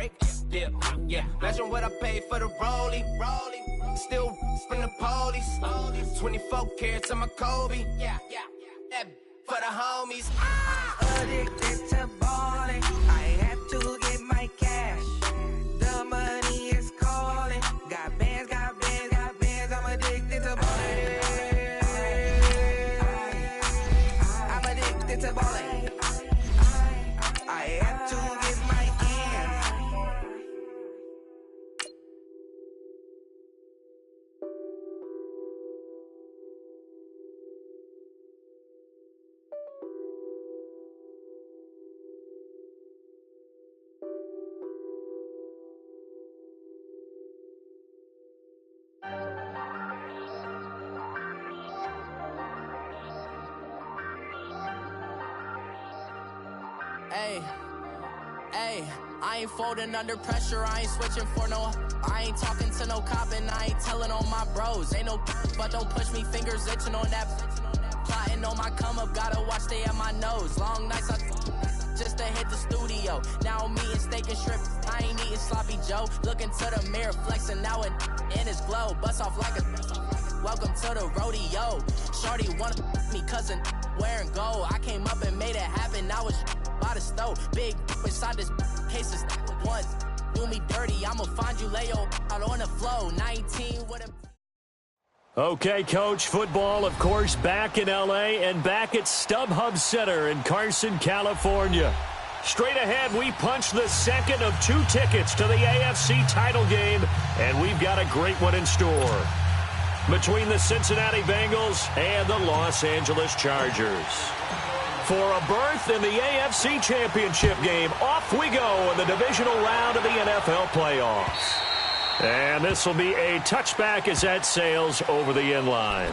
break, dip, yeah. Imagine what I paid for the rollie. Still from the police. 24 carats on my Kobe. Yeah. That for the homies. Addicted to balling. I had to get my cash. The money is calling. Got bands. I'm addicted to balling. I'm addicted to balling. I had to get my ends. Hey, I ain't folding under pressure, I ain't switching for no. I ain't talking to no cop and I ain't telling on my bros. Ain't no but don't push me, fingers itching on that. Plotting on my come up, gotta watch stay at my nose. Long nights I just to hit the studio. Now I'm eating steak and shrimp, I ain't eating sloppy Joe. Looking to the mirror, flexing now it in his glow. Bust off like a welcome to the rodeo. Shorty wanna me cousin wearing gold. I came up and made it happen, now it's by the stove. Big inside this case is once. Do me dirty, I'ma find you Leo out on the flow. 19 with a... Okay, Coach, football, of course, back in L.A. and back at StubHub Center in Carson, California. Straight ahead, we punch the second of 2 tickets to the AFC title game, and we've got a great one in store between the Cincinnati Bengals and the Los Angeles Chargers. For a berth in the AFC Championship game, off we go in the divisional round of the NFL playoffs. And this will be a touchback as that sails over the end line.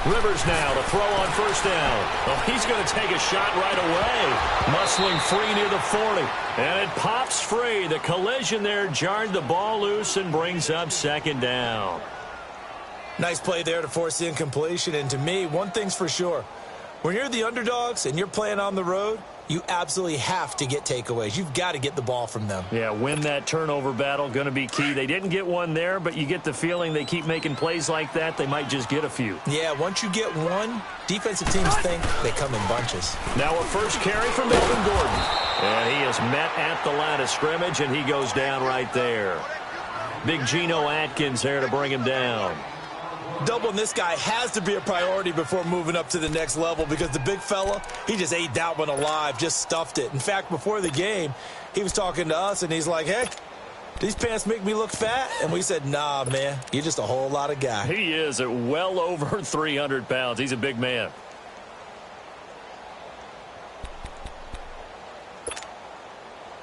Rivers now to throw on first down. Oh, he's going to take a shot right away. Muscling free near the 40. And it pops free. The collision there jarred the ball loose and brings up second down. Nice play there to force the incompletion. And to me, one thing's for sure. When you're the underdogs and you're playing on the road, you absolutely have to get takeaways. You've got to get the ball from them. Yeah, win that turnover battle, going to be key. They didn't get one there, but you get the feeling they keep making plays like that, they might just get a few. Yeah, once you get one, defensive teams think they come in bunches. Now a first carry from Melvin Gordon. And he is met at the line of scrimmage, and he goes down right there. Big Geno Atkins there to bring him down. Doubling this guy has to be a priority before moving up to the next level because the big fella, he just ate that one alive, just stuffed it. In fact, before the game, he was talking to us, and he's like, hey, these pants make me look fat? And we said, nah, man, you're just a whole lot of guy. He is at well over 300 pounds. He's a big man.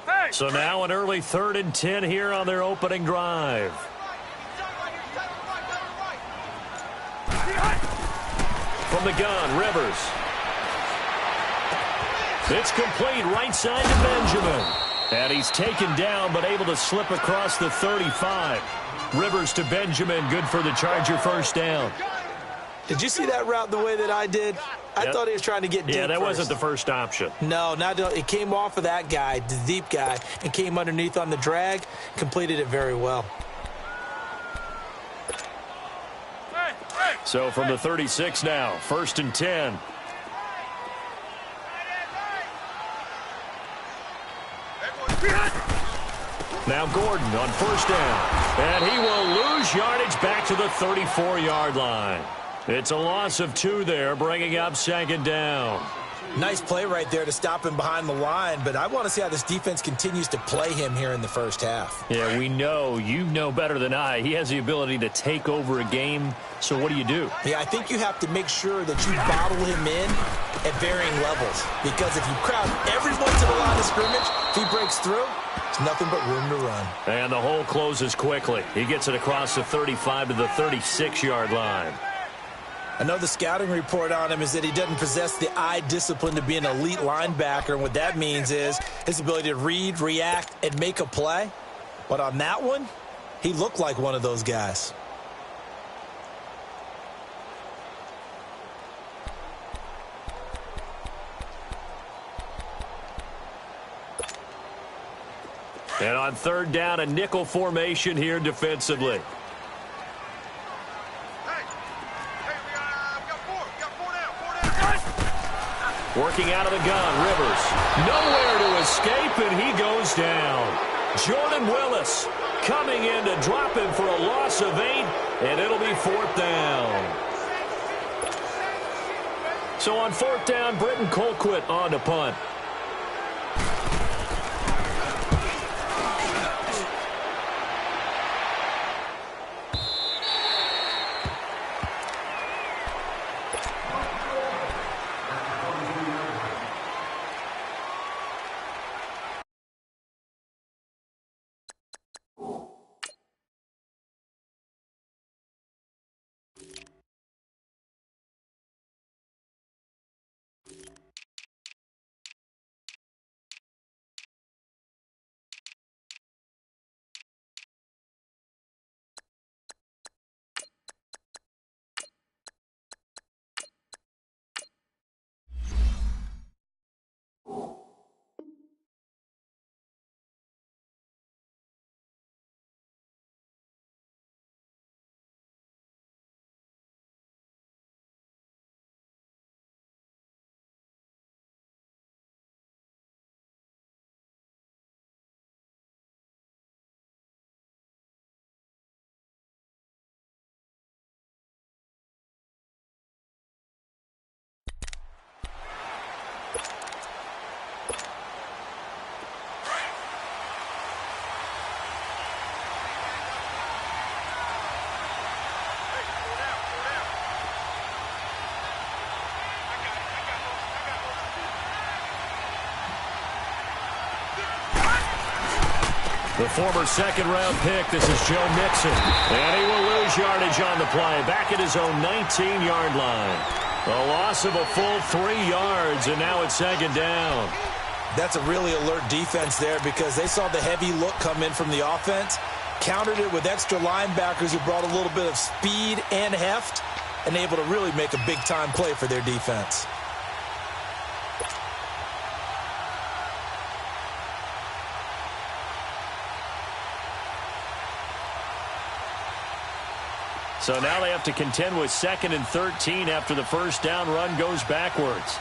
Hey! So now an early 3rd and 10 here on their opening drive. From the gun, Rivers. It's complete right side to Benjamin. And he's taken down but able to slip across the 35. Rivers to Benjamin, good for the Charger first down. Did you see that route the way that I did? I thought he was trying to get deep. Yeah, that first. wasn't the first option. No, it came off of that guy, the deep guy, and came underneath on the drag, completed it very well. So from the 36 now, 1st and 10. Now Gordon on first down. And he will lose yardage back to the 34-yard line. It's a loss of 2 there, bringing up second down. Nice play right there to stop him behind the line, but I want to see how this defense continues to play him here in the first half. Yeah, we know. You know better than I. He has the ability to take over a game, so what do you do? Yeah, I think you have to make sure that you bottle him in at varying levels, because if you crowd everyone to the line of scrimmage, if he breaks through, there's nothing but room to run. And the hole closes quickly. He gets it across the 35 to the 36-yard line. I know the scouting report on him is that he doesn't possess the eye discipline to be an elite linebacker, and what that means is his ability to read, react, and make a play. But on that one, he looked like one of those guys. And on third down, a nickel formation here defensively. Working out of the gun, Rivers. Nowhere to escape, and he goes down. Jordan Willis coming in to drop him for a loss of 8, and it'll be fourth down. So on fourth down, Britton Colquitt on to punt. The former second-round pick, this is Joe Mixon. And he will lose yardage on the play, back at his own 19-yard line. A loss of a full 3 yards, and now it's second down. That's a really alert defense there because they saw the heavy look come in from the offense, countered it with extra linebackers who brought a little bit of speed and heft, and able to really make a big-time play for their defense. So now they have to contend with 2nd and 13 after the first down run goes backwards.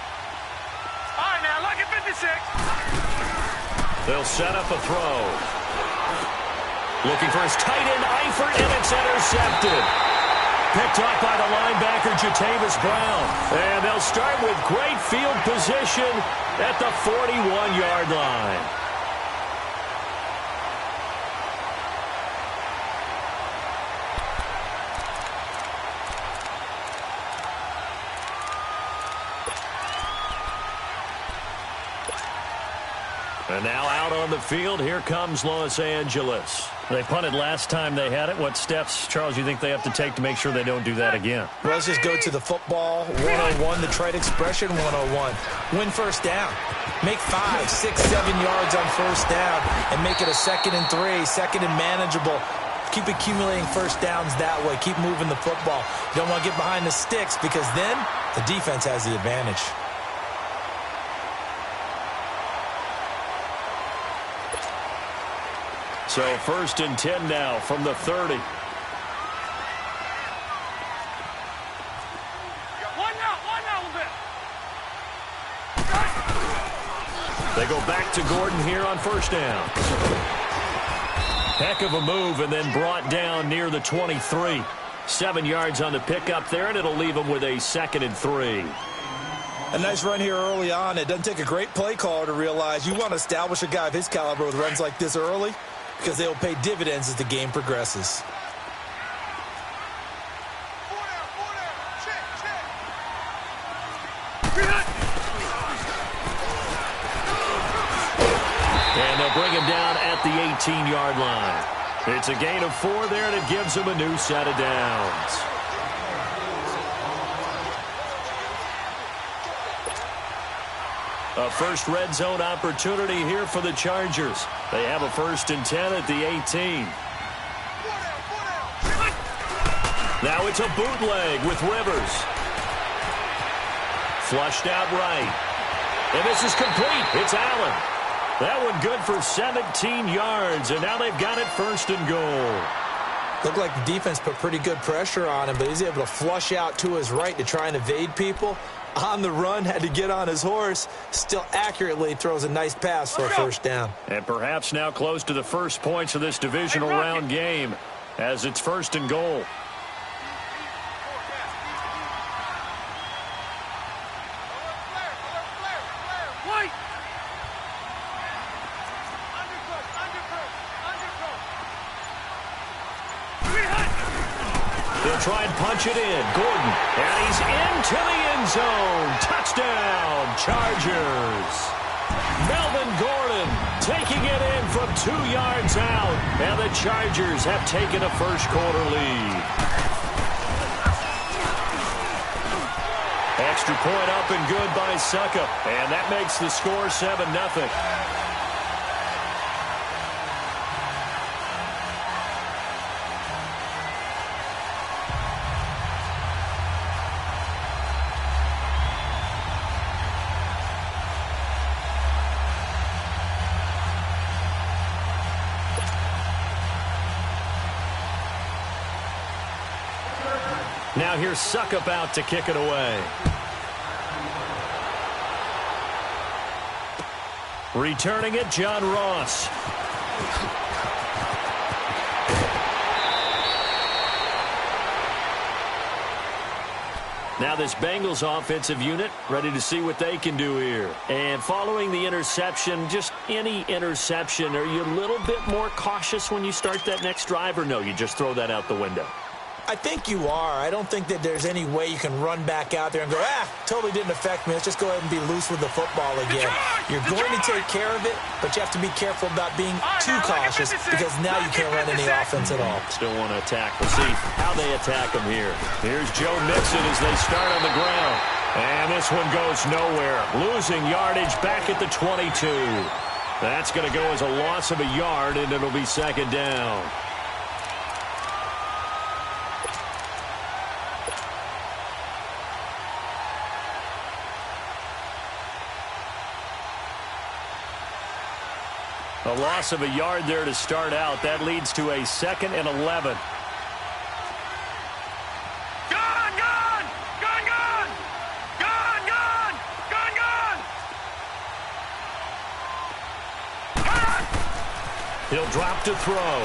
All right, now look at 56. They'll set up a throw. Looking for his tight end, Eifert, and it's intercepted. Picked up by the linebacker, Jatavis Brown. And they'll start with great field position at the 41-yard line. And now out on the field, here comes Los Angeles. They punted last time they had it. What steps, Charles, you think they have to take to make sure they don't do that again? Well, let's just go to the football 101, the trade expression 101. Win first down. Make 5, 6, 7 yards on first down and make it a 2nd and 3, 2nd and manageable. Keep accumulating first downs that way. Keep moving the football. You don't want to get behind the sticks because then the defense has the advantage. So 1st and 10 now from the 30. They go back to Gordon here on first down. Heck of a move and then brought down near the 23. 7 yards on the pickup there, and it'll leave them with a 2nd and 3. A nice run here early on. It doesn't take a great play caller to realize you want to establish a guy of his caliber with runs like this early because they'll pay dividends as the game progresses. And they'll bring him down at the 18-yard line. It's a gain of 4 there, and it gives him a new set of downs. A first red zone opportunity here for the Chargers. They have a 1st and 10 at the 18. Now it's a bootleg with Rivers. Flushed out right. And this is complete. It's Allen. That one good for 17 yards, and now they've got it 1st and goal. Looked like the defense put pretty good pressure on him, but he's able to flush out to his right to try and evade people. On the run, had to get on his horse. Still accurately throws a nice pass for a 1st down. And perhaps now close to the first points of this divisional round game as it's 1st and goal. Try and punch it in. Gordon. And he's into the end zone. Touchdown, Chargers. Melvin Gordon taking it in from 2 yards out. And the Chargers have taken a first-quarter lead. Extra point up and good by Succop. And that makes the score 7-0. Now here's Succop out to kick it away. Returning it, John Ross. Now this Bengals offensive unit ready to see what they can do here. And following the interception, just any interception, are you a little bit more cautious when you start that next drive, or no, you just throw that out the window? I think you are. I don't think that there's any way you can run back out there and go, totally didn't affect me. Let's just go ahead and be loose with the football again. You're going to take care of it, but you have to be careful about being too cautious because now you can't run any offense at all. Still want to attack. We'll see how they attack him here. Here's Joe Mixon as they start on the ground. And this one goes nowhere. Losing yardage back at the 22. That's going to go as a loss of a yard, and it'll be 2nd down. A loss of a yard there to start out. That leads to a 2nd and 11. Gone, gone! Gone, gone! Gone, gone! Gone, gone! He'll drop to throw.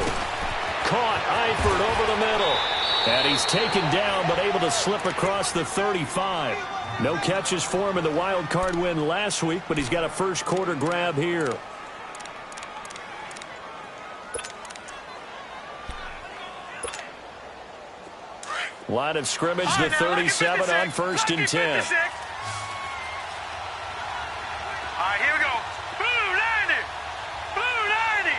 Caught Eifert over the middle. And he's taken down but able to slip across the 35. No catches for him in the wild card win last week, but he's got a first-quarter grab here. Line of scrimmage, the 37 on 1st and 10. All right, here we go. Blue 90. Blue 90.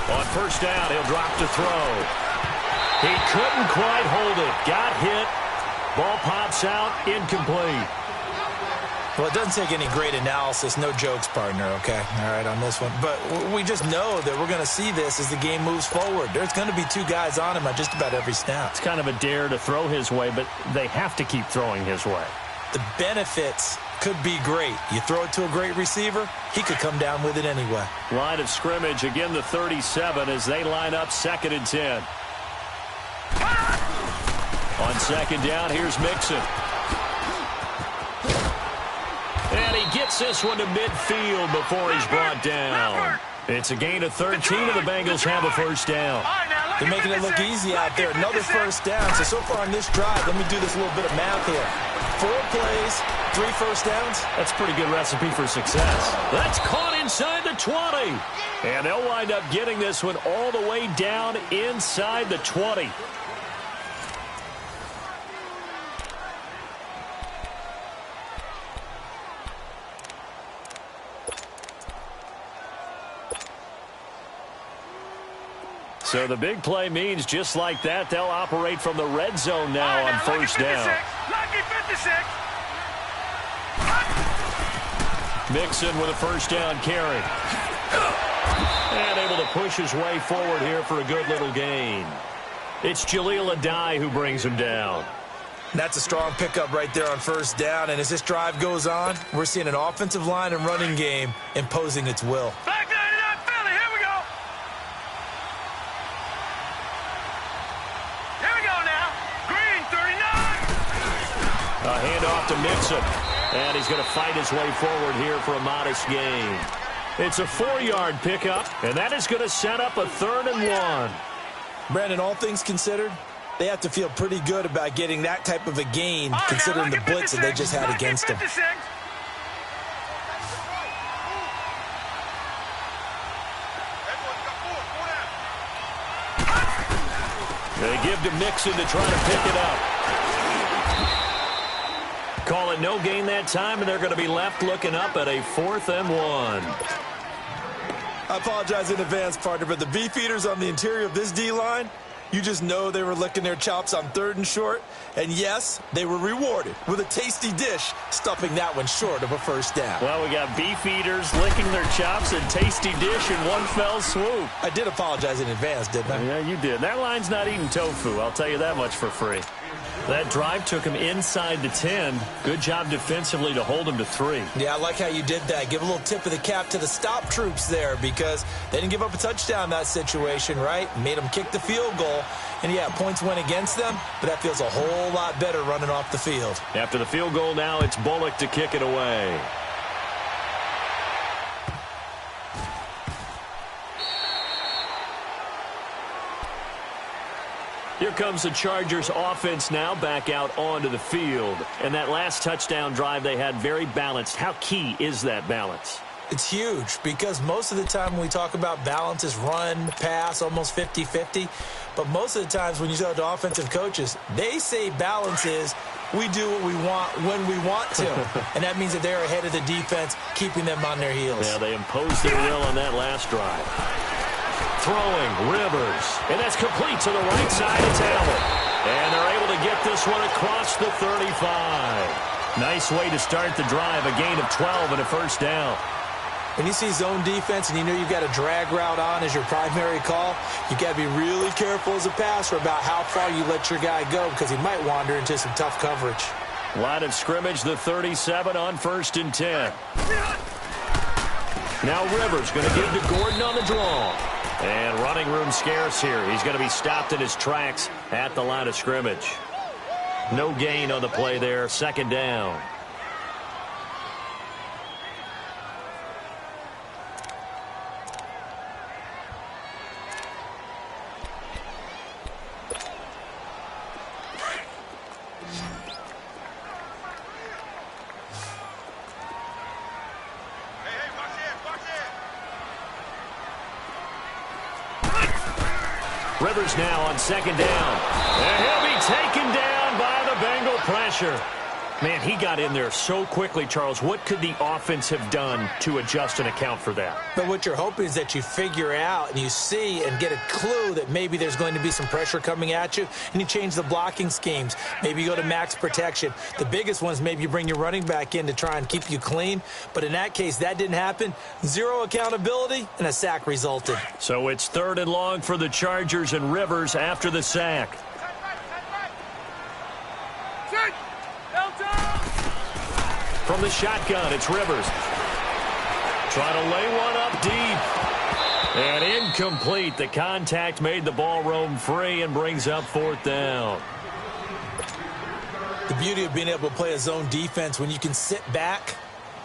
On 1st down, he'll drop to throw. He couldn't quite hold it. Got hit. Ball pops out, incomplete. Well, it doesn't take any great analysis. No jokes, partner, okay? All right, on this one. But we just know that we're going to see this as the game moves forward. There's going to be 2 guys on him at just about every snap. It's kind of a dare to throw his way, but they have to keep throwing his way. The benefits could be great. You throw it to a great receiver, he could come down with it anyway. Line of scrimmage, again the 37 as they line up 2nd and 10. On 2nd down, here's Mixon. And he gets this one to midfield before he's brought down. It's a gain of 13, and the Bengals have a 1st down. They're making it look easy out there. Another first down. So far on this drive, let me do this little bit of math here. 4 plays, 3 first downs. That's a pretty good recipe for success. That's caught inside the 20. And they'll wind up getting this one all the way down inside the 20. So the big play means just like that, they'll operate from the red zone now on first down. Lucky 56. Mixon with a first down carry. And able to push his way forward here for a good little gain. It's Jaleel Adai who brings him down. That's a strong pickup right there on first down. And as this drive goes on, we're seeing an offensive line and running game imposing its will. Back 99 Philly. Here we go. Here we go now. Green 39. A handoff to Mixon. And he's going to fight his way forward here for a modest gain. It's a 4-yard pickup, and that is going to set up a 3rd and 1. Brandon, all things considered, they have to feel pretty good about getting that type of a gain, considering the blitz that they just had against them. They give to Mixon to try to pick it up. Call it no gain that time, and they're going to be left looking up at a 4th and 1. I apologize in advance, partner, but the beefeaters on the interior of this D-line, you just know they were licking their chops on 3rd and short. And yes, they were rewarded with a tasty dish, stuffing that one short of a first down. Well, we got beefeaters licking their chops and tasty dish in one fell swoop. I did apologize in advance, didn't I? Yeah, you did. That line's not eating tofu, I'll tell you that much for free. That drive took him inside the 10. Good job defensively to hold him to 3. Yeah, I like how you did that. Give a little tip of the cap to the stop troops there because they didn't give up a touchdown in that situation, right? Made them kick the field goal. And, yeah, points went against them, but that feels a whole lot better running off the field. After the field goal now, it's Bullock to kick it away. Here comes the Chargers offense now back out onto the field. And that last touchdown drive they had very balanced. How key is that balance? It's huge because most of the time when we talk about balance is run, pass, almost 50-50. But most of the times when you talk to offensive coaches, they say balance is we do what we want when we want to. And that means that they're ahead of the defense, keeping them on their heels. Yeah, they imposed their will on that last drive. Throwing, Rivers. And that's complete to the right side of Talbot. And they're able to get this one across the 35. Nice way to start the drive. A gain of 12 and a first down. When you see zone defense and you know you've got a drag route on as your primary call, you've got to be really careful as a passer about how far you let your guy go because he might wander into some tough coverage. Line of scrimmage, the 37 on 1st and 10. Now Rivers going to give to Gordon on the draw. And running room scarce here. He's going to be stopped in his tracks at the line of scrimmage. No gain on the play there. 2nd down. Rivers now on 2nd down. And he'll be taken down by the Bengal pressure. Man, he got in there so quickly, Charles. What could the offense have done to adjust and account for that? But what you're hoping is that you figure out and you see and get a clue that maybe there's going to be some pressure coming at you, and you change the blocking schemes. Maybe you go to max protection. The biggest ones, maybe you bring your running back in to try and keep you clean. But in that case, that didn't happen. 0 accountability, and a sack resulted. So it's 3rd and long for the Chargers and Rivers after the sack. From the shotgun, it's Rivers. Trying to lay one up deep. And incomplete. The contact made the ball roam free and brings up 4th down. The beauty of being able to play a zone defense when you can sit back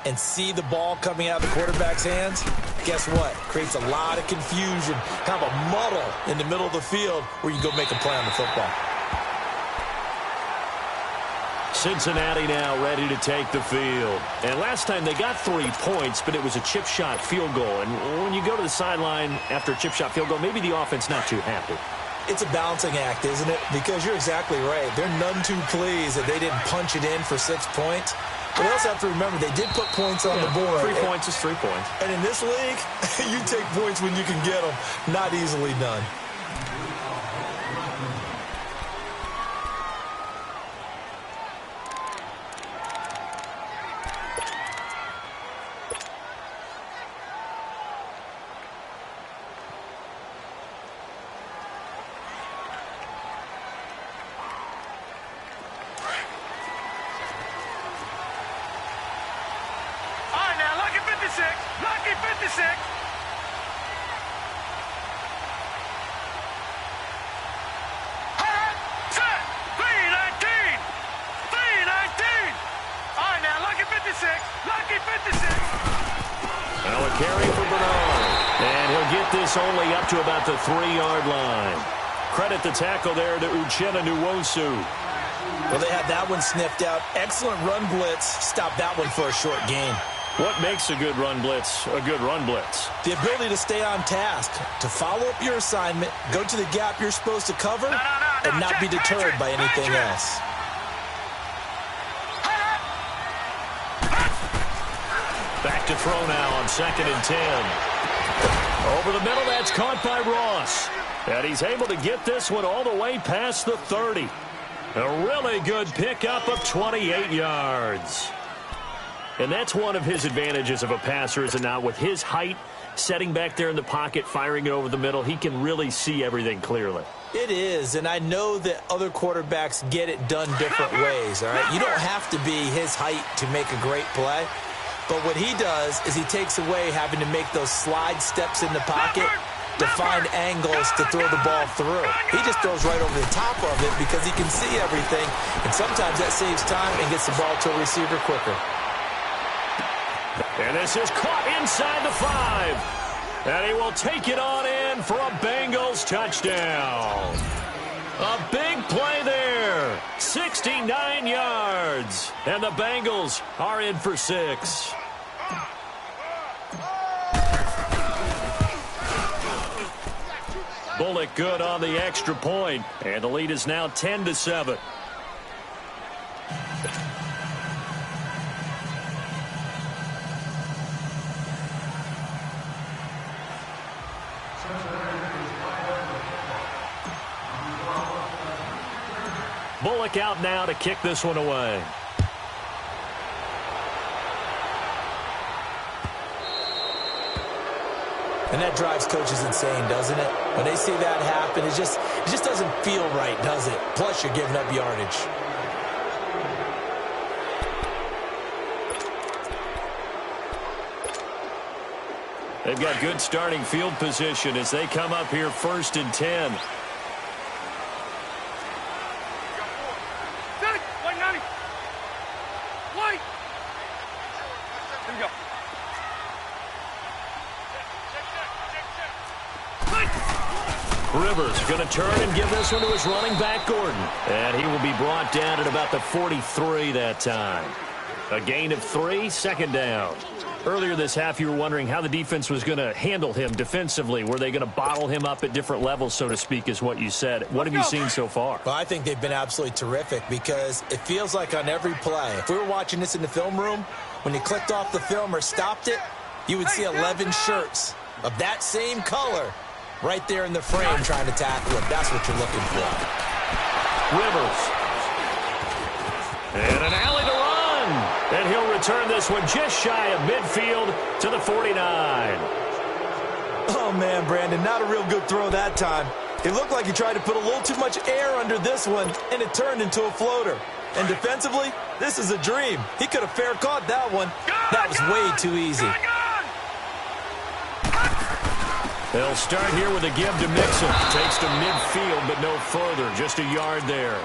and see the ball coming out of the quarterback's hands, guess what? Creates a lot of confusion, kind of a muddle in the middle of the field where you can go make a play on the football. Cincinnati now ready to take the field. And last time they got 3 points, but it was a chip shot field goal. And when you go to the sideline after a chip shot field goal, maybe the offense not too happy. It's a balancing act, isn't it? Because you're exactly right. They're none too pleased that they didn't punch it in for 6 points. But they also have to remember they did put points on the board. 3 points is 3 points. And in this league, you take points when you can get them. Not easily done. Lucky 56. Set. 319. 319. All right, now, lucky 56. Lucky 56. Now a carry for Bernard. And he'll get this only up to about the 3-yard line. Credit the tackle there to Uchenna Nwosu. Well, they had that one sniffed out. Excellent run blitz. Stop that one for a short gain. What makes a good run blitz a good run blitz? The ability to stay on task, to follow up your assignment, go to the gap you're supposed to cover, and not be deterred by anything else. Back to throw now on 2nd and 10. Over the middle, that's caught by Ross. And he's able to get this one all the way past the 30. A really good pickup of 28 yards. And that's one of his advantages of a passer, is it not? With his height, setting back there in the pocket, firing it over the middle, he can really see everything clearly. It is, and I know that other quarterbacks get it done different ways, all right? You don't have to be his height to make a great play. But what he does is he takes away having to make those slide steps in the pocket to find angles to throw the ball through. He just throws right over the top of it because he can see everything, and sometimes that saves time and gets the ball to a receiver quicker. And this is caught inside the 5. And he will take it on in for a Bengals touchdown. A big play there. 69 yards. And the Bengals are in for 6. Bullock good on the extra point. And the lead is now 10-7. Bullock out now to kick this one away. And that drives coaches insane, doesn't it? When they see that happen, it just doesn't feel right, does it? Plus, you're giving up yardage. They've got good starting field position as they come up here 1st and 10. Rivers going to turn and give this one to his running back, Gordon. And he will be brought down at about the 43 that time. A gain of 3, 2nd down. Earlier this half, you were wondering how the defense was going to handle him defensively. Were they going to bottle him up at different levels, so to speak, is what you said. What have you seen so far? Well, I think they've been absolutely terrific because it feels like on every play, if we were watching this in the film room, when you clicked off the film or stopped it, you would see 11 shirts of that same color right there in the frame trying to tackle it. That's what you're looking for. Rivers. And an alley to run. And he'll return this one just shy of midfield to the 49. Oh, man, Brandon, not a real good throw that time. It looked like he tried to put a little too much air under this one, and it turned into a floater. And defensively, this is a dream. He could have fair caught that one. That was way too easy. They'll start here with a give to Mixon. Takes to midfield, but no further. Just a yard there.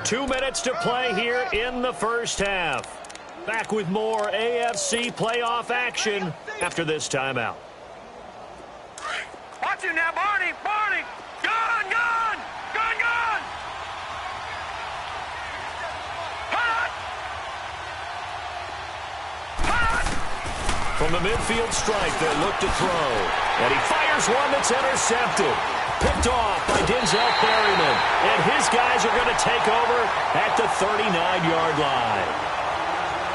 2 minutes to play here in the first half. Back with more AFC playoff action after this timeout. Watch him now, Barney! Barney! Gun! Gun! Gun! Gun! Hut! Hut! From the midfield stripe, they look to throw. And he fires one that's intercepted. Picked off by Denzel Perryman. And his guys are going to take over at the 39-yard line.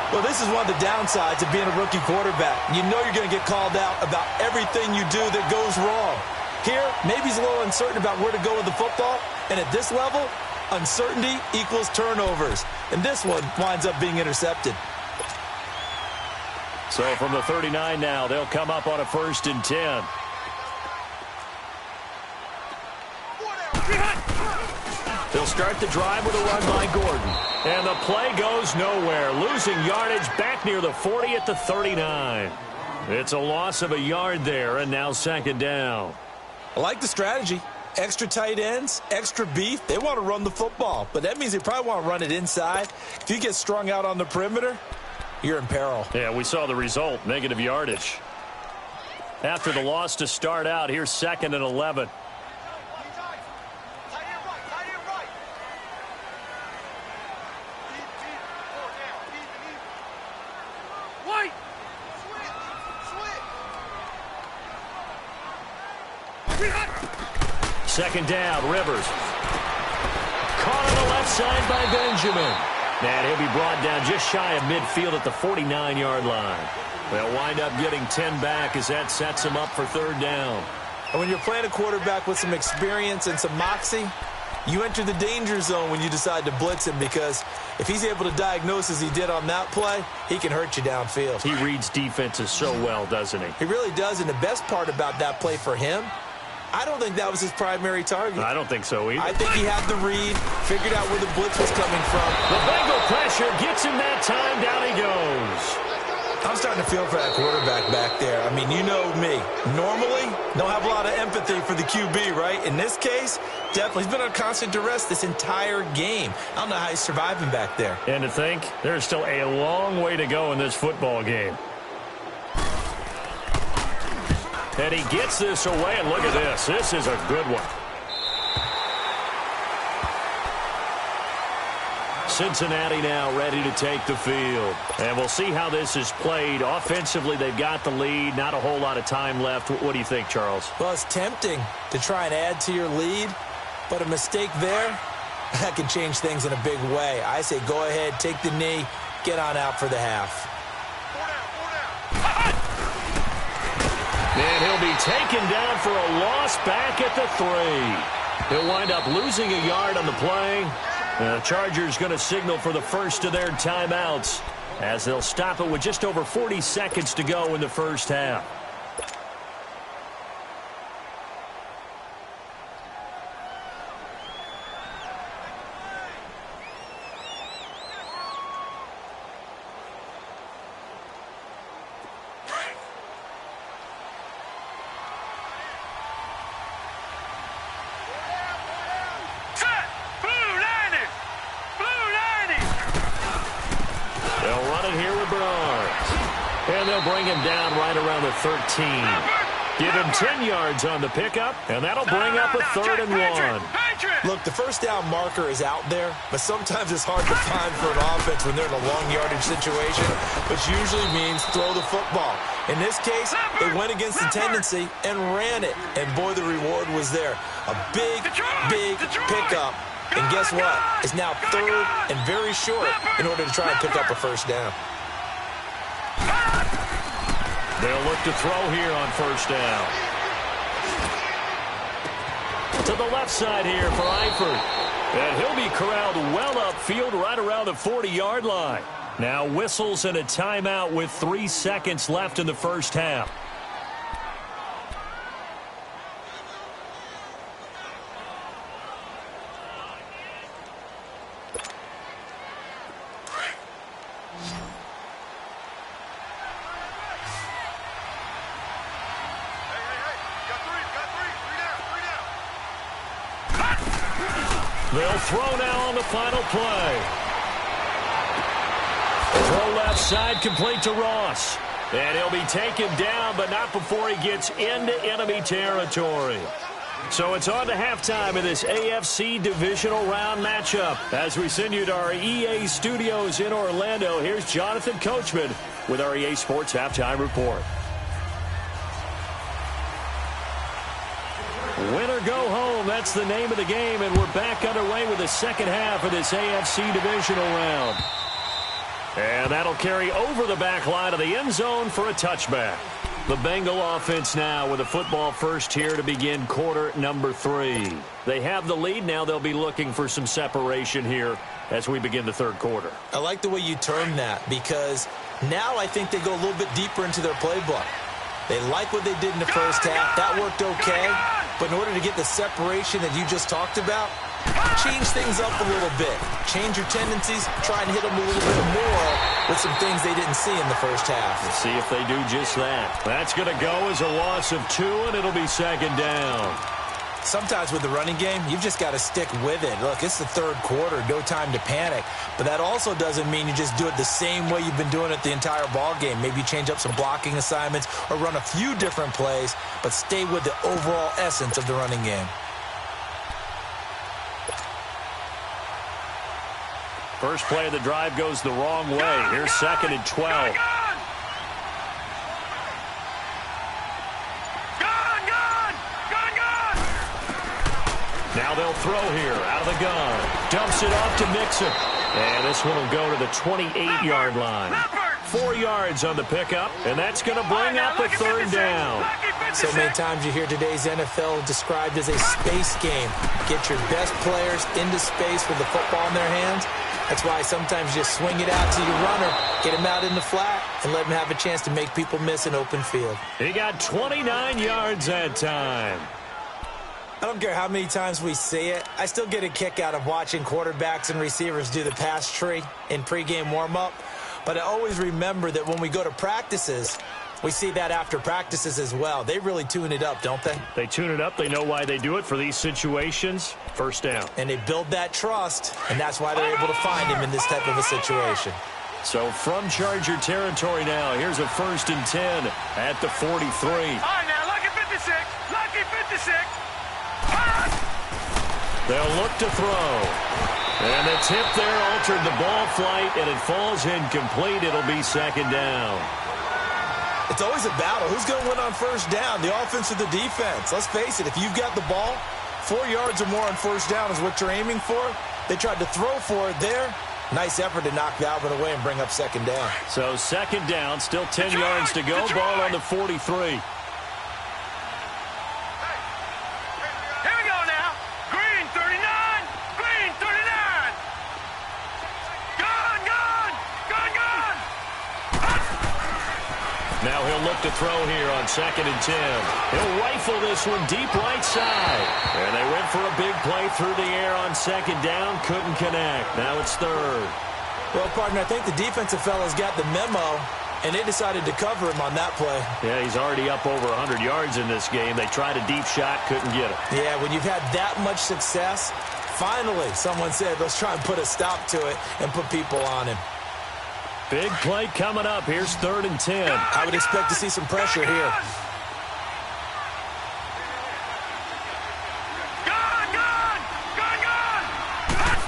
Well, this is one of the downsides of being a rookie quarterback. You know you're going to get called out about everything you do that goes wrong. Here, maybe he's a little uncertain about where to go with the football. And at this level, uncertainty equals turnovers. And this one winds up being intercepted. So from the 39 now, they'll come up on a 1st and 10. They'll start the drive with a run by Gordon. And the play goes nowhere, losing yardage back near the 40 at the 39. It's a loss of a yard there, and now 2nd down. I like the strategy. Extra tight ends, extra beef. They want to run the football, but that means they probably want to run it inside. If you get strung out on the perimeter, you're in peril. Yeah, we saw the result, negative yardage. After the loss to start out, here's 2nd and 11. Second down, Rivers. Caught on the left side by Benjamin. And he'll be brought down just shy of midfield at the 49-yard line. They'll wind up getting 10 back as that sets him up for 3rd down. And when you're playing a quarterback with some experience and some moxie, you enter the danger zone when you decide to blitz him, because if he's able to diagnose as he did on that play, he can hurt you downfield. He reads defenses so well, doesn't he? He really does, and the best part about that play for him, I don't think that was his primary target. I don't think so either. I think he had the read, figured out where the blitz was coming from. The Bengal pressure gets him that time. Down he goes. I'm starting to feel for that quarterback back there. I mean, you know me. Normally, don't have a lot of empathy for the QB, right? In this case, definitely. He's been on constant duress this entire game. I don't know how he's surviving back there. And to think, there's still a long way to go in this football game. And he gets this away, and look at this. This is a good one. Cincinnati now ready to take the field. And we'll see how this is played. Offensively, they've got the lead. Not a whole lot of time left. What do you think, Charles? Well, it's tempting to try and add to your lead, but a mistake there, that can change things in a big way. I say go ahead, take the knee, get on out for the half. And he'll be taken down for a loss back at the 3. He'll wind up losing a yard on the play. The Chargers going to signal for the first of their timeouts as they'll stop it with just over 40 seconds to go in the first half. Bring him down right around the 13. Give him 10 yards on the pickup, and that'll bring up a 3rd and 1. Look, the first down marker is out there, but sometimes it's hard to find for an offense when they're in a long yardage situation, which usually means throw the football. In this case, they went against the tendency and ran it, and boy, the reward was there. A big, big pickup, and guess what? It's now 3rd and very short in order to try and pick up a first down. They'll look to throw here on 1st down. To the left side here for Eifert. And he'll be corralled well upfield right around the 40-yard line. Now whistles and a timeout with 3 seconds left in the first half. They'll throw now on the final play. Throw left side, complete to Ross. And he'll be taken down, but not before he gets into enemy territory. So it's on to halftime in this AFC divisional round matchup. As we send you to our EA studios in Orlando, here's Jonathan Coachman with our EA Sports Halftime Report. Win or go home, that's the name of the game, and we're back underway with the second half of this AFC divisional round. And that'll carry over the back line of the end zone for a touchback. The Bengal offense now with a football first here to begin quarter number 3. They have the lead. Now they'll be looking for some separation here as we begin the third quarter. I like the way you term that because now I think they go a little bit deeper into their playbook. They like what they did in the first half. That worked okay. But in order to get the separation that you just talked about, change things up a little bit. Change your tendencies. Try and hit them a little bit more with some things they didn't see in the first half. Let's see if they do just that. That's going to go as a loss of 2, and it'll be second down. Sometimes with the running game, you've just got to stick with it. Look, it's the third quarter, no time to panic. But that also doesn't mean you just do it the same way you've been doing it the entire ball game. Maybe change up some blocking assignments or run a few different plays, but stay with the overall essence of the running game. First play of the drive goes the wrong way. Here's second and 12. Now they'll throw here out of the gun. Dumps it off to Mixon. And this one will go to the 28-yard line. 4 yards on the pickup, and that's going to bring up a third down. So many times you hear today's NFL described as a space game. Get your best players into space with the football in their hands. That's why sometimes you just swing it out to your runner, get him out in the flat, and let him have a chance to make people miss an open field. He got 29 yards that time. I don't care how many times we see it. I still get a kick out of watching quarterbacks and receivers do the pass tree in pregame warm-up. But I always remember that when we go to practices, we see that after practices as well. They really tune it up, don't they? They tune it up. They know why they do it for these situations. First down. And they build that trust, and that's why they're able to find him in this type of a situation. So from Charger territory now, here's a 1st and 10 at the 43. All right, now, lucky 56. Lucky 56. They'll look to throw. And the tip there altered the ball flight, and it falls incomplete. It'll be second down. It's always a battle. Who's going to win on first down, the offense or the defense? Let's face it, if you've got the ball, 4 yards or more on first down is what you're aiming for. They tried to throw for it there. Nice effort to knock Dalvin away and bring up second down. So second down, still 10 yards to go. Ball on the 43. Now he'll look to throw here on 2nd and 10. He'll rifle this one deep right side. And they went for a big play through the air on second down. Couldn't connect. Now it's third. Well, partner, I think the defensive fellas got the memo, and they decided to cover him on that play. Yeah, he's already up over 100 yards in this game. They tried a deep shot, couldn't get it. Yeah, when you've had that much success, finally someone said, let's try and put a stop to it and put people on him. Big play coming up. Here's 3rd and 10. I would expect to see some pressure here.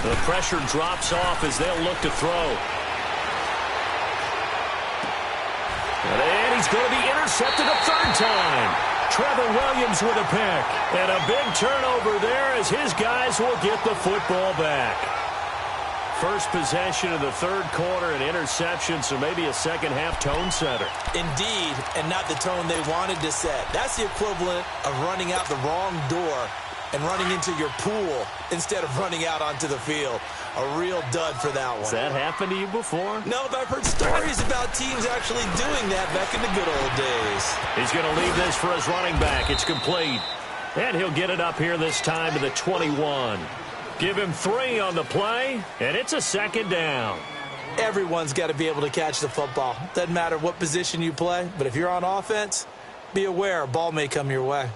The pressure drops off as they'll look to throw. And he's going to be intercepted a third time. Trevor Williams with a pick. And a big turnover there as his guys will get the football back. First possession of the third quarter, an interception, so maybe a second-half tone setter. Indeed, and not the tone they wanted to set. That's the equivalent of running out the wrong door and running into your pool instead of running out onto the field. A real dud for that one. Has that happened to you before? No, but I've heard stories about teams actually doing that back in the good old days. He's going to leave this for his running back. It's complete. And he'll get it up here this time to the 21. Give him 3 on the play, and it's a second down. Everyone's got to be able to catch the football. Doesn't matter what position you play, but if you're on offense, be aware a ball may come your way.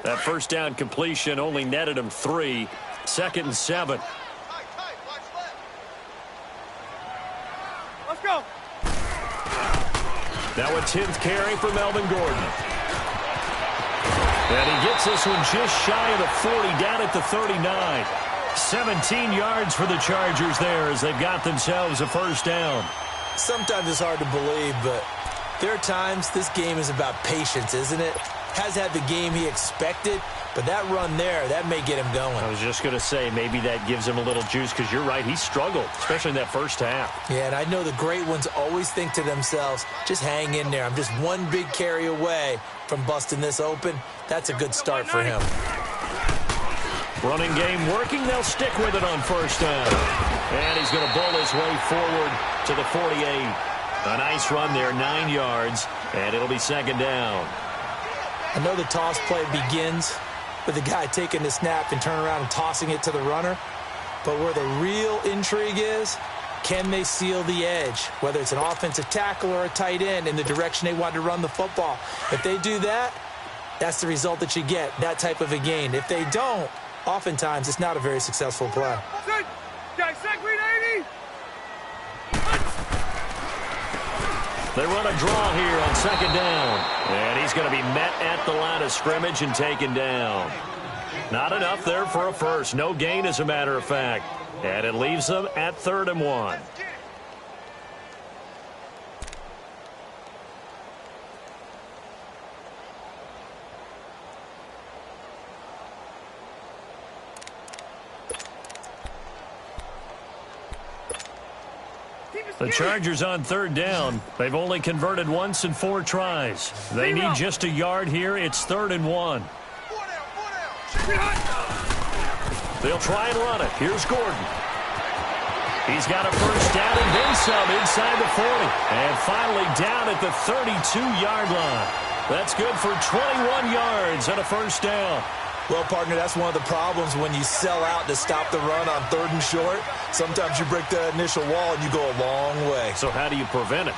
That first down completion only netted him 3. 2nd and 7. Let's go. Now a 10th carry for Melvin Gordon. And he gets this one just shy of the 40, down at the 39. 17 yards for the Chargers there as they've got themselves a first down. Sometimes it's hard to believe, but there are times this game is about patience, isn't it? Has had the game he expected, but that run there, that may get him going. I was just going to say, maybe that gives him a little juice, because you're right, he struggled, especially in that first half. Yeah, and I know the great ones always think to themselves, just hang in there. I'm just one big carry away from busting this open. That's a good start for him. Running game working. They'll stick with it on first down. And he's going to bowl his way forward to the 48. A nice run there, 9 yards, and it'll be 2nd down. I know the toss play begins with the guy taking the snap and turning around and tossing it to the runner. But where the real intrigue is, can they seal the edge? Whether it's an offensive tackle or a tight end in the direction they want to run the football. If they do that, that's the result that you get, that type of a gain. If they don't, oftentimes it's not a very successful play. They run a draw here on 2nd down. And he's going to be met at the line of scrimmage and taken down. Not enough there for a first. No gain, as a matter of fact. And it leaves them at 3rd and 1. The Chargers on 3rd down. They've only converted once in 4 tries. They need just a yard here. It's 3rd and 1. They'll try and run it. Here's Gordon. He's got a first down and then some inside the 40. And finally down at the 32-yard line. That's good for 21 yards and a first down. Well, partner, that's one of the problems when you sell out to stop the run on 3rd and short. Sometimes you break that initial wall and you go a long way. So how do you prevent it?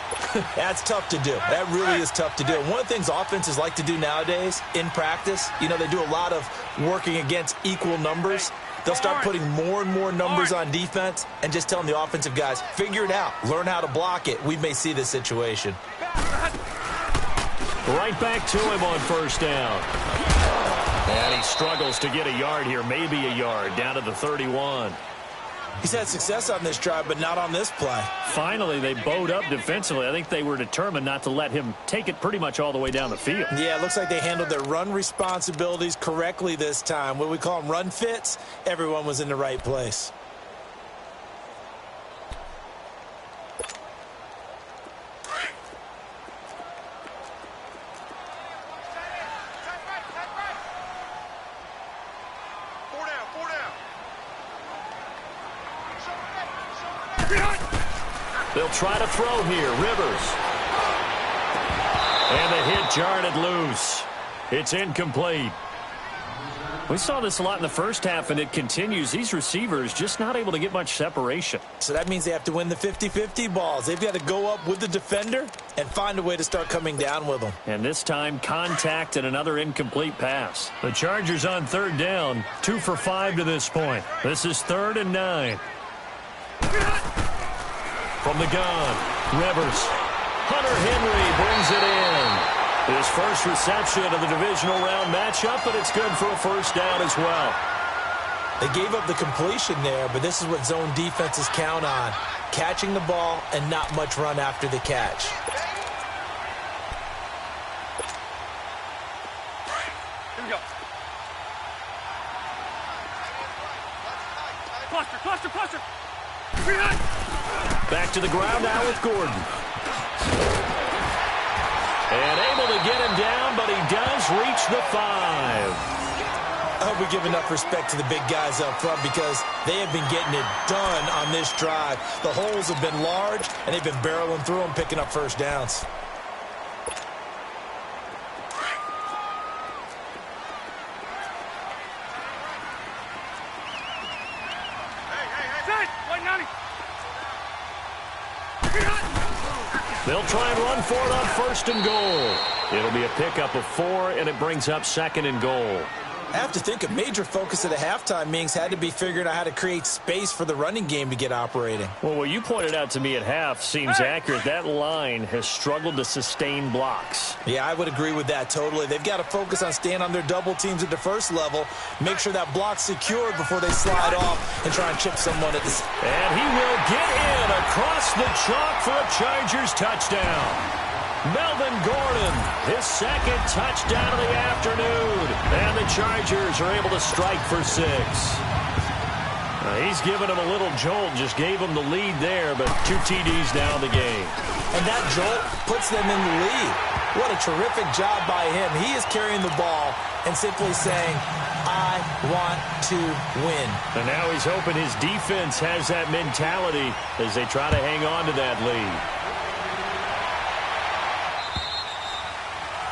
That's tough to do. That really is tough to do. And one of the things offenses like to do nowadays in practice, you know, they do a lot of working against equal numbers. They'll start putting more and more numbers on defense and just telling the offensive guys, figure it out. Learn how to block it. We may see this situation. Right back to him on first down. And he struggles to get a yard here, maybe a yard, down to the 31. He's had success on this drive, but not on this play. Finally, they bowed up defensively. I think they were determined not to let him take it pretty much all the way down the field. Yeah, it looks like they handled their run responsibilities correctly this time. What we call them run fits, everyone was in the right place. They'll try to throw here. Rivers. And the hit jarred it loose. It's incomplete. We saw this a lot in the first half, and it continues. These receivers just not able to get much separation. So that means they have to win the 50-50 balls. They've got to go up with the defender and find a way to start coming down with them. And this time, contact and another incomplete pass. The Chargers on 3rd down, 2 for 5 to this point. This is 3rd and 9. From the gun, Rivers. Hunter Henry brings it in. His first reception of the divisional round matchup, but it's good for a first down as well. They gave up the completion there, but this is what zone defenses count on. Catching the ball and not much run after the catch. Here we go. Cluster. Back to the ground now with Gordon. And able to get him down, but he does reach the 5. I hope we give enough respect to the big guys up front because they have been getting it done on this drive. The holes have been large, and they've been barreling through them, picking up first downs. They'll try and run for it on 1st and goal. It'll be a pickup of 4, and it brings up 2nd and goal. I have to think a major focus of the halftime meetings had to be figuring out how to create space for the running game to get operating. Well, what you pointed out to me at half seems accurate. That line has struggled to sustain blocks. Yeah, I would agree with that totally. They've got to focus on staying on their double teams at the first level, make sure that block's secured before they slide off and try and chip someone at the... And he will get in across the chalk for a Chargers touchdown. Melvin Gordon, his 2nd touchdown of the afternoon. And the Chargers are able to strike for 6. He's given him a little jolt, just gave him the lead there, but 2 TDs now in the game. And that jolt puts them in the lead. What a terrific job by him. He is carrying the ball and simply saying, I want to win. And now he's hoping his defense has that mentality as they try to hang on to that lead.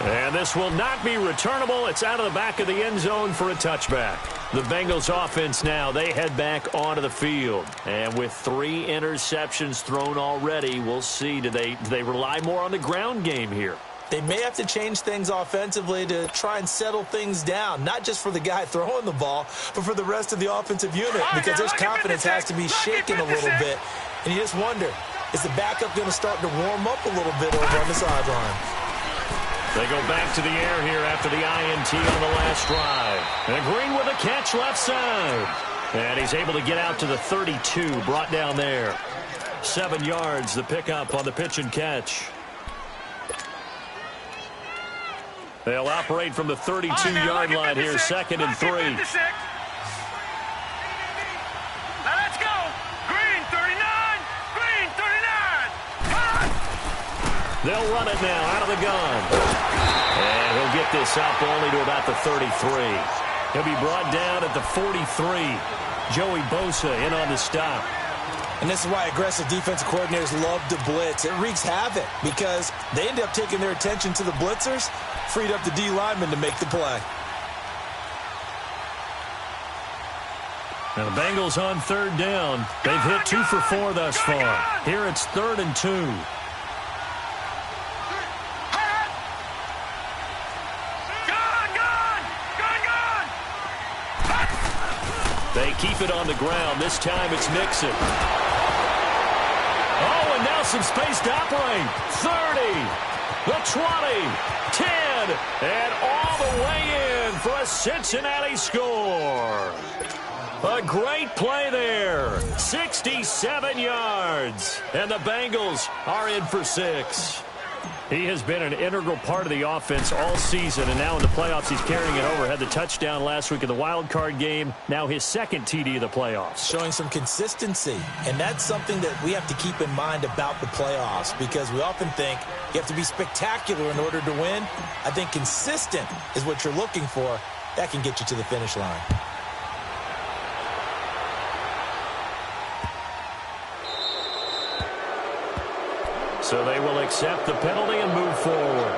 And this will not be returnable. It's out of the back of the end zone for a touchback. The Bengals offense now, they head back onto the field. And with 3 interceptions thrown already, we'll see, do they rely more on the ground game here? They may have to change things offensively to try and settle things down, not just for the guy throwing the ball, but for the rest of the offensive unit, because his confidence has to be shaken a little bit. And you just wonder, is the backup going to start to warm up a little bit over on the sideline? They go back to the air here after the INT on the last drive. And Green with a catch left side. And he's able to get out to the 32, brought down there. 7 yards, the pickup on the pitch and catch. They'll operate from the 32-yard line here, 2nd and 3. Now let's go. Green, 39. Green, 39. They'll run it now out of the gun. And he'll get this up only to about the 33. He'll be brought down at the 43. Joey Bosa in on the stop. And this is why aggressive defensive coordinators love to blitz. It wreaks havoc because they end up taking their attention to the blitzers, freed up the D lineman to make the play. Now the Bengals on 3rd down. They've hit 2 for 4 thus far. Here it's 3rd and 2. They keep it on the ground. This time it's Mixon. Oh, and now some space to operate. 30, the 20, 10, and all the way in for a Cincinnati score. A great play there. 67 yards. And the Bengals are in for 6. He has been an integral part of the offense all season, and now in the playoffs he's carrying it over. Had the touchdown last week in the wild card game. Now his 2nd TD of the playoffs. Showing some consistency, and that's something that we have to keep in mind about the playoffs because we often think you have to be spectacular in order to win. I think consistent is what you're looking for. That can get you to the finish line. So they will accept the penalty and move forward.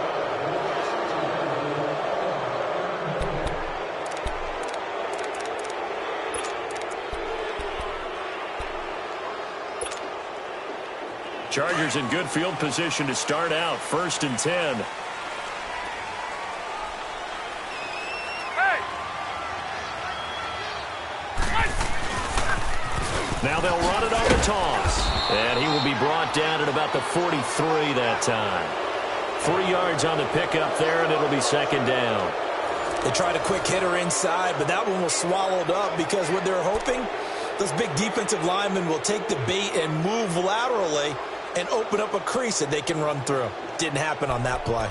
Chargers in good field position to start out. 1st and 10. Now they'll run it on the toss. And he will be brought down at about the 43 that time. 3 yards on the pickup there, and it'll be 2nd down. They tried a quick hitter inside, but that one was swallowed up because what they're hoping, those big defensive linemen will take the bait and move laterally and open up a crease that they can run through. Didn't happen on that play.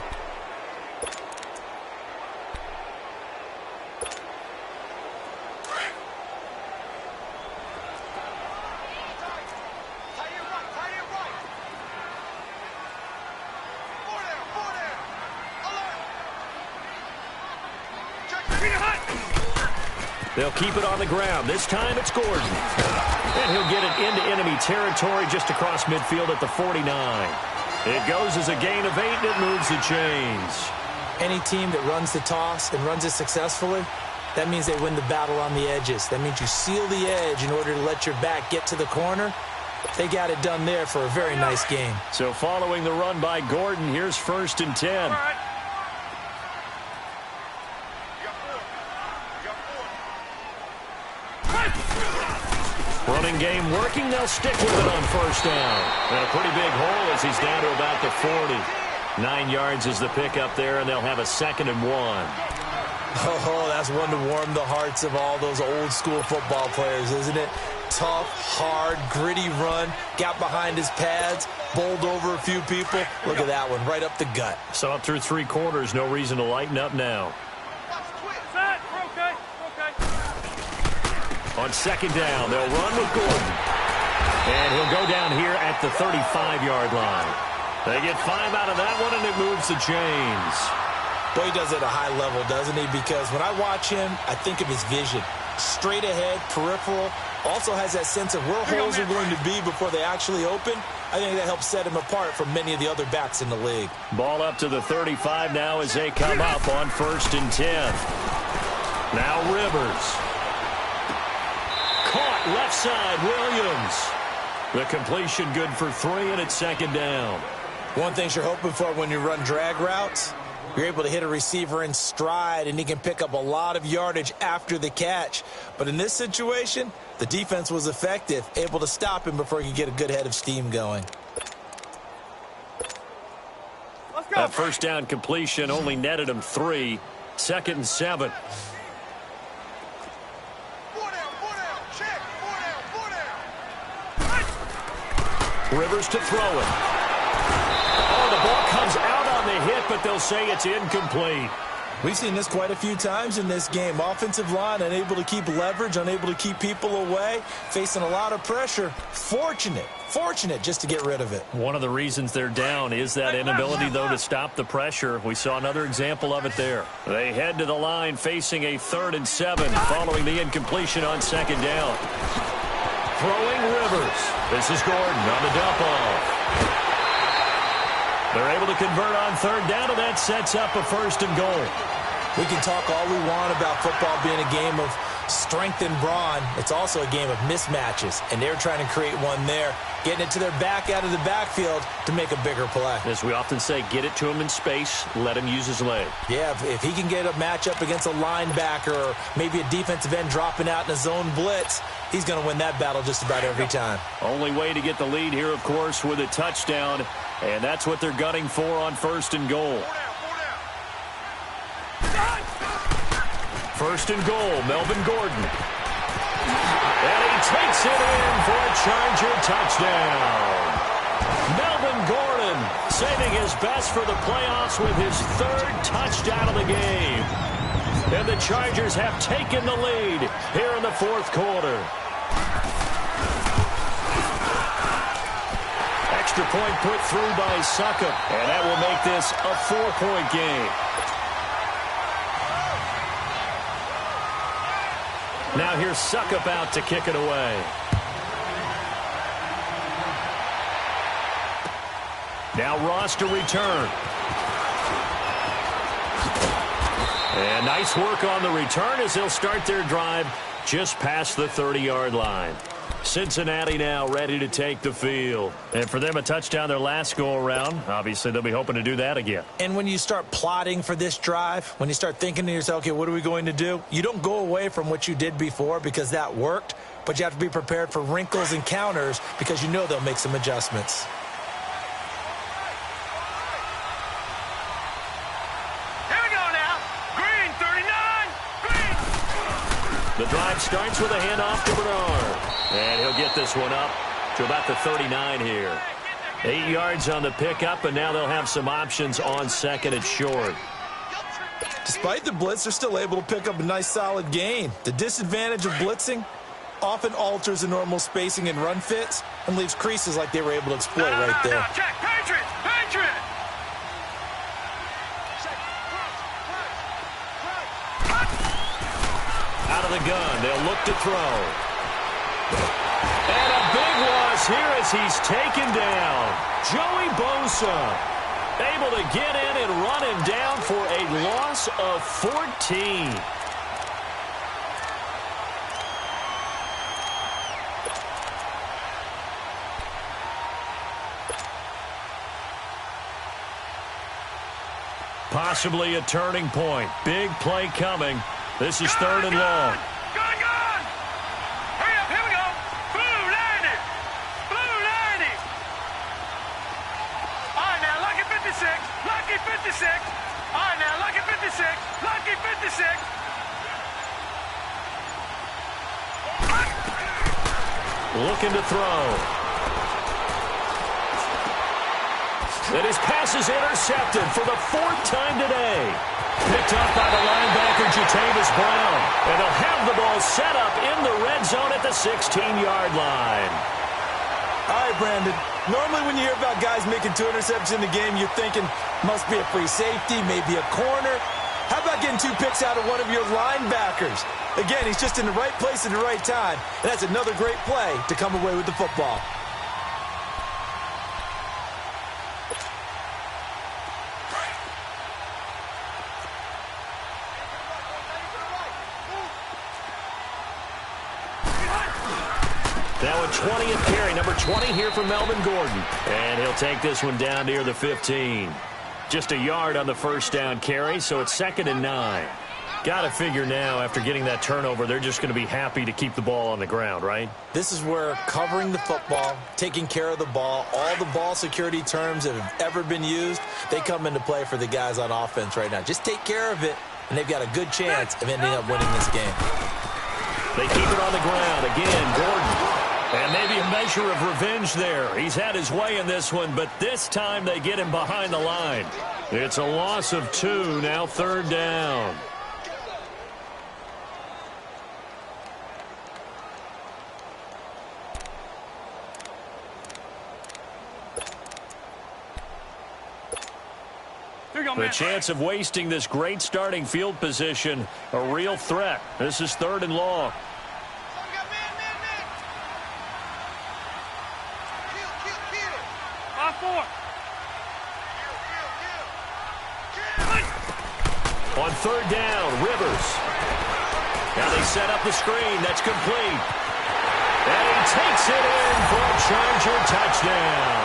They'll keep it on the ground. This time it's Gordon. And he'll get it into enemy territory just across midfield at the 49. It goes as a gain of 8, and it moves the chains. Any team that runs the toss and runs it successfully, that means they win the battle on the edges. That means you seal the edge in order to let your back get to the corner. They got it done there for a very nice game. So following the run by Gordon, here's 1st and 10. game working. They'll stick with it on first down. And a pretty big hole as he's down to about the 40. 9 yards is the pickup there, and they'll have a 2nd and 1. Oh, that's one to warm the hearts of all those old-school football players, isn't it? Tough, hard, gritty run, got behind his pads, bowled over a few people. Look at that one, right up the gut. So up through 3 quarters, no reason to lighten up now. On 2nd down, they'll run with Gordon. And he'll go down here at the 35-yard line. They get 5 out of that one, and it moves the chains. Boy, he does it at a high level, doesn't he? Because when I watch him, I think of his vision. Straight ahead, peripheral, also has that sense of where holes are going to be before they actually open. I think that helps set him apart from many of the other backs in the league. Ball up to the 35 now as they come up on 1st and 10. Now Rivers. Caught left side, Williams. The completion good for 3, and it's 2nd down. One thing you're hoping for when you run drag routes, you're able to hit a receiver in stride, and he can pick up a lot of yardage after the catch. But in this situation, the defense was effective, able to stop him before he could get a good head of steam going. That first down completion only netted him 3. 2nd and 7. Rivers to throw it. Oh, the ball comes out on the hit, but they'll say it's incomplete. We've seen this quite a few times in this game. Offensive line unable to keep leverage, unable to keep people away, facing a lot of pressure. Fortunate just to get rid of it. One of the reasons they're down is that inability, though, to stop the pressure. We saw another example of it there. They head to the line facing a 3rd and 7 following the incompletion on 2nd down. Throwing Rivers. This is Gordon on the dump off. They're able to convert on 3rd down, and that sets up a 1st and goal. We can talk all we want about football being a game of strength and brawn. It's also a game of mismatches, and they're trying to create one there, getting it to their back out of the backfield to make a bigger play. As we often say, get it to him in space, let him use his leg. Yeah, if he can get a matchup against a linebacker or maybe a defensive end dropping out in a zone blitz, he's going to win that battle just about every time. Only way to get the lead here, of course, with a touchdown, and that's what they're gunning for on 1st and goal. 1st and goal, Melvin Gordon. And he takes it in for a Charger touchdown. Melvin Gordon saving his best for the playoffs with his 3rd touchdown of the game. And the Chargers have taken the lead here in the 4th quarter. Extra point put through by Succop, and that will make this a 4-point game. Now here's Succop out to kick it away. Now Ross to return. And nice work on the return as they'll start their drive just past the 30-yard line. Cincinnati now ready to take the field. And for them, a touchdown their last go-around. Obviously, they'll be hoping to do that again. And when you start plotting for this drive, when you start thinking to yourself, okay, what are we going to do? You don't go away from what you did before because that worked, but you have to be prepared for wrinkles and counters because you know they'll make some adjustments. Here we go now. Green, 39. Green. The drive starts with a handoff to Bernard. And he'll get this one up to about the 39 here. 8 yards on the pickup, and now they'll have some options on 2nd and short. Despite the blitz, they're still able to pick up a nice solid gain. The disadvantage of blitzing often alters the normal spacing and run fits and leaves creases like they were able to exploit right there. Check. Patriot. Out of the gun, they'll look to throw. And a big loss here as he's taken down. Joey Bosa able to get in and run him down for a loss of 14. Possibly a turning point. Big play coming. This is 3rd and long. Gone. Hurry up, here we go. Boom, Looking to throw. And his pass is intercepted for the 4th time today. Picked up by the linebacker, Jatavis Brown. And they'll have the ball set up in the red zone at the 16-yard line. All right, Brandon. Normally when you hear about guys making 2 interceptions in the game, you're thinking must be a free safety, maybe a corner. How about getting 2 picks out of one of your linebackers? Again, he's just in the right place at the right time. And that's another great play to come away with the football. Now a 20th carry, number 20 here for Melvin Gordon. And he'll take this one down near the 15. Just a yard on the first down carry, so it's 2nd and 9. Got to figure now, after getting that turnover, they're just going to be happy to keep the ball on the ground, right? This is where covering the football, taking care of the ball, all the ball security terms that have ever been used, they come into play for the guys on offense right now. Just take care of it, and they've got a good chance of ending up winning this game. They keep it on the ground. Again, Gordon. And maybe a measure of revenge there. He's had his way in this one, but this time they get him behind the line. It's a loss of 2, now 3rd down. The chance of wasting this great starting field position, a real threat. This is 3rd and long. On 3rd down, Rivers. Now they set up the screen. That's complete. And he takes it in for a Charger touchdown.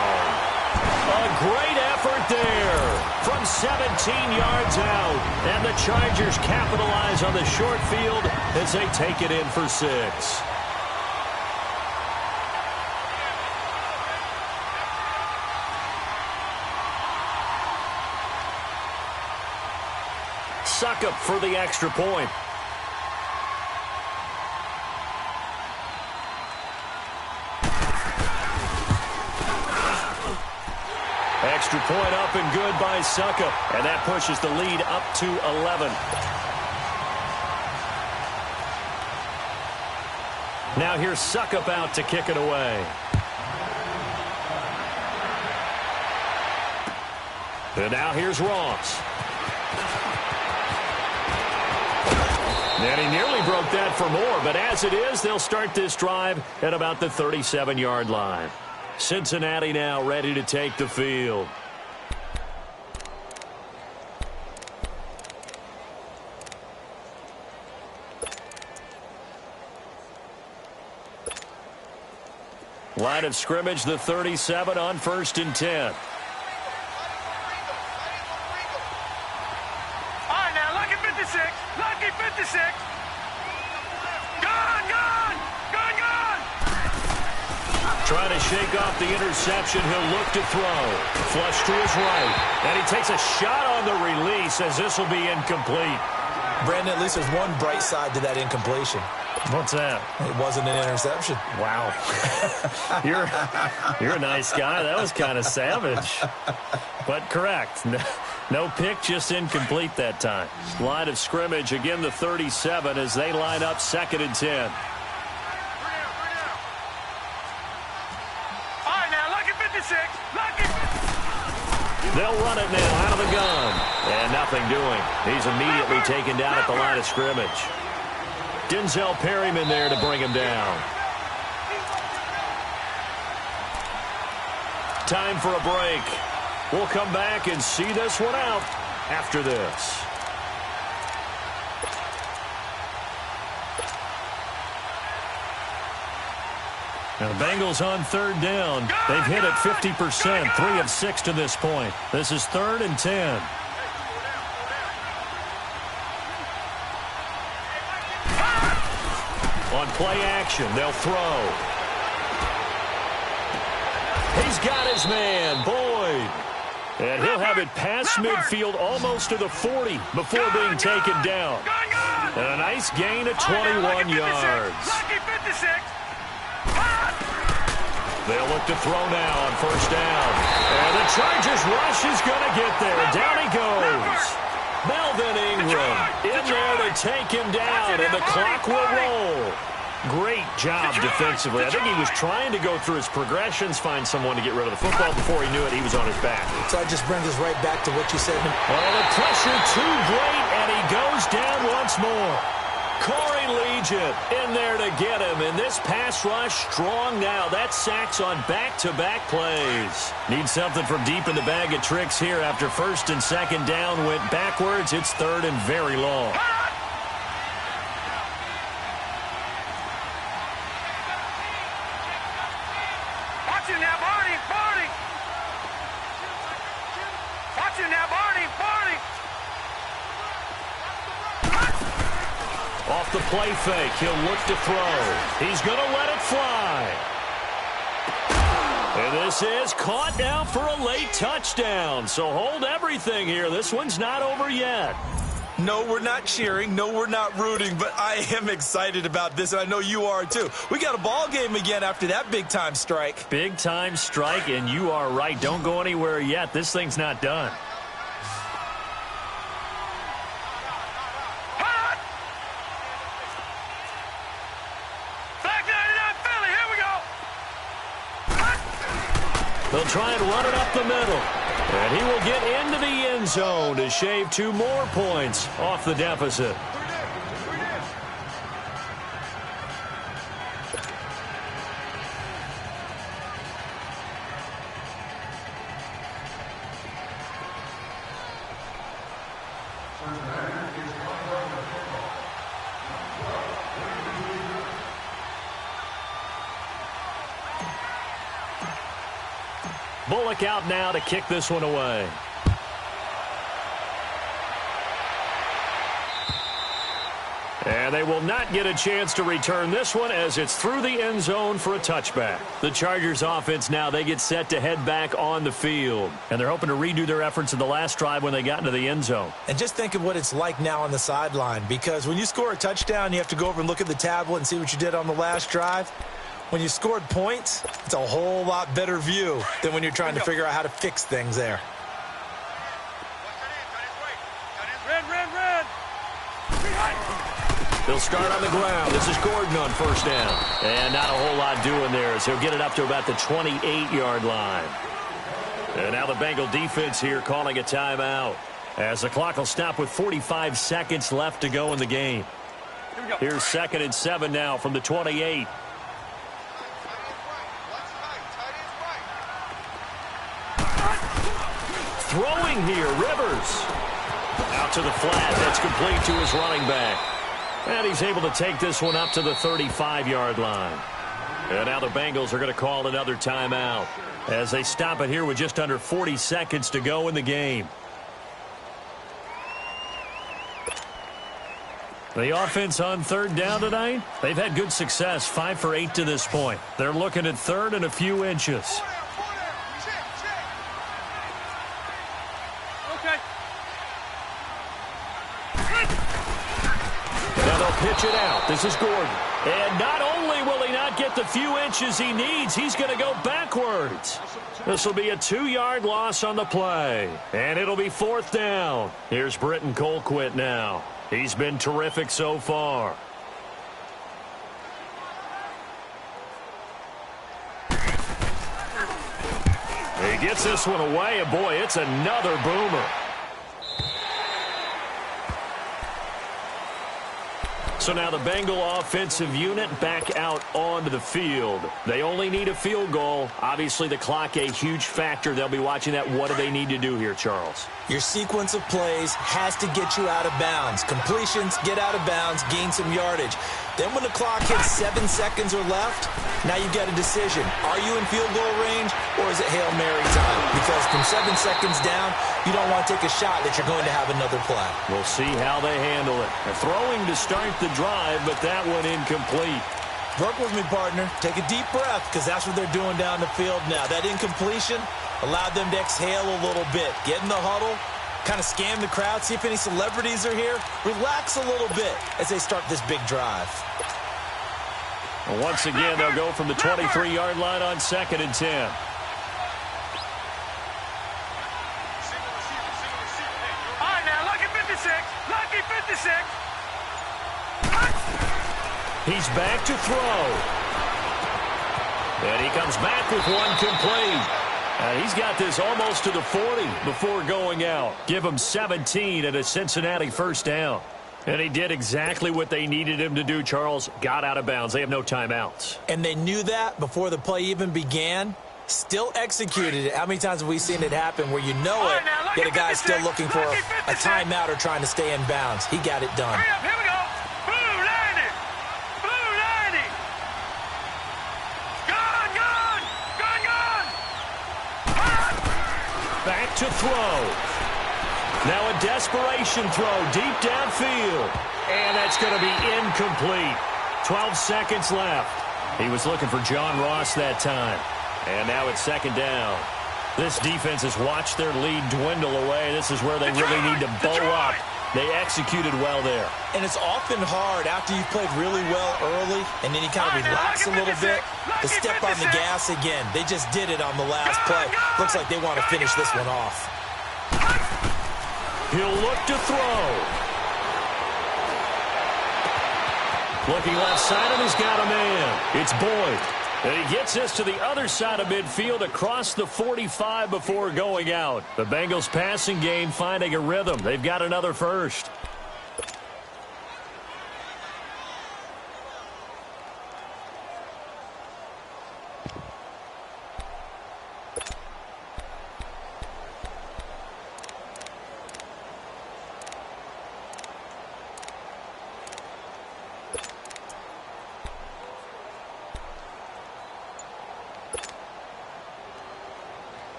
A great effort there from 17 yards out. And the Chargers capitalize on the short field as they take it in for 6. Succop for the extra point. Extra point up and good by Succop. And that pushes the lead up to 11. Now here's Succop out to kick it away. And now here's Ross. And he nearly broke that for more, but as it is, they'll start this drive at about the 37-yard line. Cincinnati now ready to take the field. Line of scrimmage, the 37 on 1st and 10. Lucky 56. Gone. Trying to shake off the interception. He'll look to throw. Flush to his right. And he takes a shot on the release as this will be incomplete. Brandon, at least there's one bright side to that incompletion. What's that? It wasn't an interception. Wow. You're a nice guy. That was kind of savage. But correct. No pick, just incomplete that time. Line of scrimmage, again the 37 as they line up 2nd and 10. All right, now, lucky 56. Lucky. They'll run it now out of the gun. And nothing doing. He's immediately taken down at the line of scrimmage. Denzel Perryman there to bring him down. Time for a break. We'll come back and see this one out after this. Now the Bengals on 3rd down. They've hit it 50%, 3 of 6 to this point. This is 3rd and 10. On play action, they'll throw. He's got his man, Boyd. And he'll have it past midfield almost to the 40 before being taken down. And a nice gain of 21 yards. They'll look to throw now on first down. And the Chargers rush is going to get there. Down he goes. Melvin Ingram in there to take him down, and the clock will roll. Great job defensively. I think he was trying to go through his progressions, find someone to get rid of the football. Before he knew it, he was on his back. So that just brings us right back to what you said. Oh, the pressure too great, and he goes down once more. Corey Legion in there to get him, and this pass rush strong now. That's sacks on back-to-back plays. Need something from deep in the bag of tricks here after first and second down went backwards. It's third and very long. Watch him now, Barney! Barney! Watch him now, Barney! Barney! Off the play fake, he'll look to throw. He's going to let it fly. And this is caught now for a late touchdown. So hold everything here. This one's not over yet. No, we're not cheering. No, we're not rooting. But I am excited about this, and I know you are too. We got a ball game again after that big-time strike. Big-time strike, and you are right. Don't go anywhere yet. This thing's not done. They'll try and run it up the middle. And he will get into the end zone to shave 2 more points off the deficit. Bullock out now to kick this one away. And they will not get a chance to return this one as it's through the end zone for a touchback. The Chargers offense now, they get set to head back on the field. And they're hoping to redo their efforts in the last drive when they got into the end zone. And just think of what it's like now on the sideline, because when you score a touchdown, you have to go over and look at the tablet and see what you did on the last drive. When you scored points, it's a whole lot better view than when you're trying to figure out how to fix things there. Red. They'll start on the ground. This is Gordon on first down. And not a whole lot doing there as he'll get it up to about the 28-yard line. And now the Bengal defense here calling a timeout as the clock will stop with 45 seconds left to go in the game. Here's 2nd and 7 now from the 28. Throwing here, Rivers. Out to the flat. That's complete to his running back. And he's able to take this one up to the 35-yard line. And now the Bengals are going to call another timeout as they stop it here with just under 40 seconds to go in the game. The offense on third down tonight, they've had good success, 5 for 8 to this point. They're looking at third and a few inches. Pitch it out. This is Gordon. And not only will he not get the few inches he needs, he's going to go backwards. This will be a 2-yard loss on the play. And it'll be 4th down. Here's Britton Colquitt now. He's been terrific so far. He gets this one away, and boy, it's another boomer. So now the Bengal offensive unit back out onto the field. They only need a field goal. Obviously, the clock a huge factor. They'll be watching that. What do they need to do here, Charles? Your sequence of plays has to get you out of bounds. Completions, get out of bounds, gain some yardage. Then when the clock hits 7 seconds or left, now you've got a decision. Are you in field goal range, or is it Hail Mary time? Because from 7 seconds down, you don't want to take a shot that you're going to have another play. We'll see how they handle it. They're throwing to start the drive, but that one incomplete. Work with me, partner. Take a deep breath, because that's what they're doing down the field now. That incompletion, allowed them to exhale a little bit, get in the huddle, kind of scan the crowd, see if any celebrities are here, relax a little bit as they start this big drive. Well, once again, they'll go from the 23-yard line on 2nd and 10. All right, now, lucky 56. Lucky 56. He's back to throw. And he comes back with one complete. And he's got this almost to the 40 before going out. Give him 17 and a Cincinnati first down. And he did exactly what they needed him to do, Charles. Got out of bounds. They have no timeouts. And they knew that before the play even began. Still executed it. How many times have we seen it happen where you know it, yet a guy's still looking for a timeout or trying to stay in bounds? He got it done. Hurry up, here we go. Blue 90. Blue 90. Gone, gone. Gone, gone. Back to throw. Now a desperation throw deep downfield. And that's going to be incomplete. 12 seconds left. He was looking for John Ross that time. And now it's 2nd down. This defense has watched their lead dwindle away. This is where they really need to bow up. They executed well there. And it's often hard after you've played really well early and then you kind of relax a little bit to step on the gas again. They just did it on the last play. Looks like they want to finish this one off. He'll look to throw. Looking left side, and he's got a man. It's Boyd. And he gets this to the other side of midfield across the 45 before going out. The Bengals passing game finding a rhythm. They've got another first.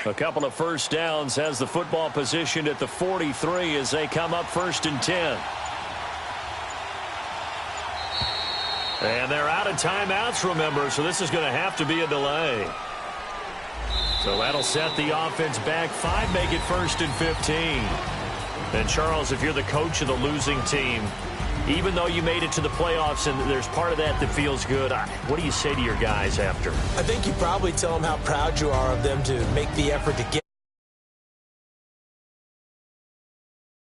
A couple of first downs has the football positioned at the 43 as they come up 1st and 10. And they're out of timeouts, remember, so this is going to have to be a delay. So that'll set the offense back 5, make it 1st and 15. And, Charles, if you're the coach of the losing team, even though you made it to the playoffs and there's part of that feels good, what do you say to your guys after? I think you probably tell them how proud you are of them to make the effort to get